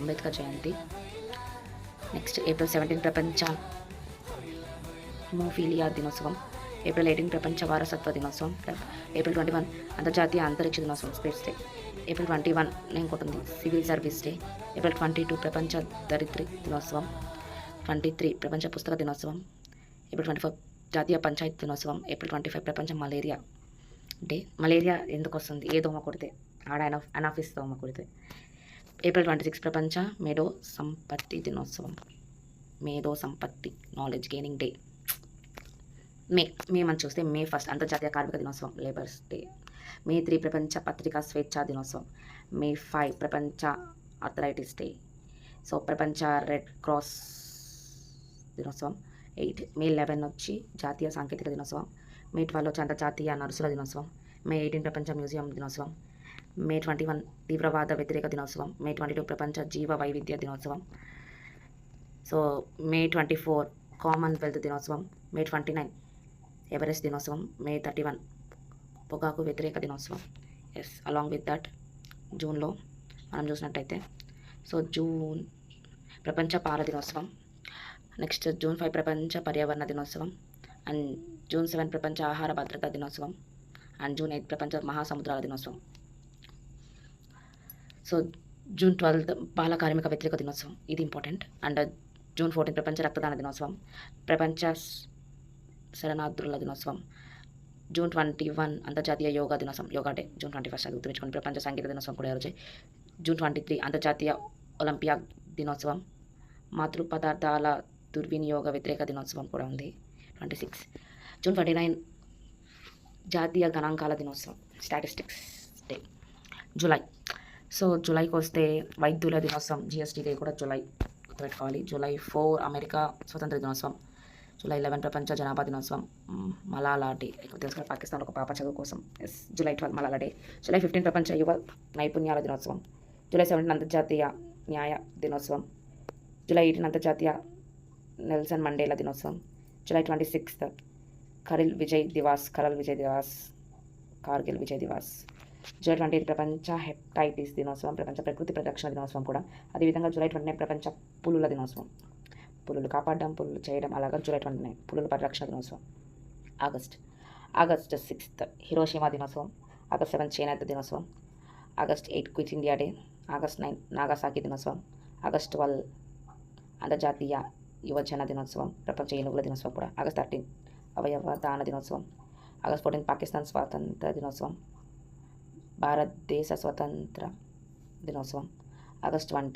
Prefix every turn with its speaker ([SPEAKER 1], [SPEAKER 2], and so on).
[SPEAKER 1] అంబేద్కర్ జయంతి. Next April 17 ప్రపంచ haemophilia దినోత్సవం. April 18 ప్రపంచ వారసత్వ దినోత్సవం. ఏప్రిల్ 21 అంతర్జాతీయ అంతరిక్ష దినోత్సవం, స్పేస్ డే. ఏప్రిల్ 21 ఇంకోటి సివిల్ సర్వీస్ డే. ఏప్రిల్ 22 ప్రపంచ దరిద్ర దినోత్సవం. 23 ప్రపంచ పుస్తక దినోత్సవం. ఏప్రిల్ 24 జాతీయ పంచాయత్ దినోత్సవం. ఏప్రిల్ 25 ప్రపంచ మలేరియా డే. మలేరియా ఎందుకు వస్తుంది? ఏ దోమ కొడితే, అనాఫిస్ దోమ కొడితే. ఏప్రిల్ 26 ప్రపంచ మేధో సంపత్తి దినోత్సవం. మేధో సంపత్తి నాలెడ్జ్ గెయినింగ్ డే. మే మనం చూస్తే మే 1 అంతర్జాతీయ కార్మిక దినోత్సవం, లేబర్స్ డే. మే 3 ప్రపంచ పత్రికా స్వేచ్ఛా దినోత్సవం. మే 5 ప్రపంచ ఆర్థరైటిస్ డే. సో ప్రపంచ రెడ్ క్రాస్ దినోత్సవం. మే 11 వచ్చి జాతీయ సాంకేతిక దినోత్సవం. మే 12 వచ్చి అంతర్జాతీయ నర్సుల దినోత్సవం. మే 18 ప్రపంచ మ్యూజియం దినోత్సవం. మే 21 తీవ్రవాద వ్యతిరేక దినోత్సవం. మే 22 ప్రపంచ జీవ వైవిధ్య దినోత్సవం. సో మే 24 కామన్వెల్త్ దినోత్సవం. మే 29 ఎవరెస్ట్ దినోత్సవం. మే 31 పొగాకు వ్యతిరేక దినోత్సవం. ఎస్, అలాంగ్ విత్ దట్ జూన్లో మనం చూసినట్టయితే, సో జూన్ ప్రపంచ పాల దినోత్సవం. నెక్స్ట్ జూన్ 5 ప్రపంచ పర్యావరణ దినోత్సవం. అండ్ జూన్ 7 ప్రపంచ ఆహార భద్రతా దినోత్సవం. అండ్ జూన్ 8 ప్రపంచ మహాసముద్రాల దినోత్సవం. సో జూన్ 12 బాల కార్మిక వ్యతిరేక దినోత్సవం, ఇది ఇంపార్టెంట్. అండ్ జూన్ 14 ప్రపంచ రక్తదాన దినోత్సవం. ప్రపంచ శరణార్థుల దినోత్సవం. జూన్ 21 అంతర్జాతీయ యోగా దినోత్సవం, యోగా డే. జూన్ 21 అది గుర్తుంచుకోండి. ప్రపంచ సంగీత దినోత్సవం కూడా ఈరోజే. జూన్ 23 అంతర్జాతీయ ఒలింపియాడ్ దినోత్సవం. మాతృ పదార్థాల దుర్వినియోగ వ్యతిరేక దినోత్సవం కూడా ఉంది, 26. జూన్ 29 జాతీయ గణాంకాల దినోత్సవం, స్టాటిస్టిక్స్ డే. జూలై, సో జూలైకి వస్తే వైద్యుల దినోత్సవం, జిఎస్టీ డే కూడా జూలై గుర్తుపెట్టుకోవాలి. జూలై 4 అమెరికా స్వతంత్ర దినోత్సవం. జూలై 11 ప్రపంచ జనాభా దినోత్సవం, మలాలా డే. తెలుసు పాకిస్తాన్లో ఒక పాప చదువు కోసం. Yes, July 12 Malala day. July 15 ప్రపంచ యువ నైపుణ్యాల దినోత్సవం. జూలై 17 అంతర్జాతీయ న్యాయ దినోత్సవం. జూలై 18 అంతర్జాతీయ నెల్సన్ మండేలా దినోత్సవం. జూలై 26 కరిల్ విజయ్ దివాస్, కార్గిల్ విజయ్ దివాస్. జూలై 28 ప్రపంచ హెపటైటిస్ దినోత్సవం, ప్రపంచ ప్రకృతి పరిరక్షణ దినోత్సవం కూడా. అదేవిధంగా జూలై 29 ప్రపంచ పులుల దినోత్సవం. పులులు కాపాడడం, పులులు చేయడం, అలాగా జూలై 29 పులుల పరిరక్షణ దినోత్సవం. ఆగస్ట్ 6 హిరోషిమా దినోత్సవం. ఆగస్ట్ 7 చేనేత దినోత్సవం. August 8 quit India day. August 9 నాగాసాకి దినోత్సవం. ఆగస్ట్ 12 అంతర్జాతీయ యువజన దినోత్సవం, ప్రపంచ ఏనుగుల దినోత్సవం కూడా. ఆగస్ట్ 13 అవయవ దాన దినోత్సవం. ఆగస్ట్ 14 పాకిస్తాన్ స్వాతంత్ర దినోత్సవం, భారతదేశ స్వతంత్ర దినోత్సవం. ఆగస్ట్ 20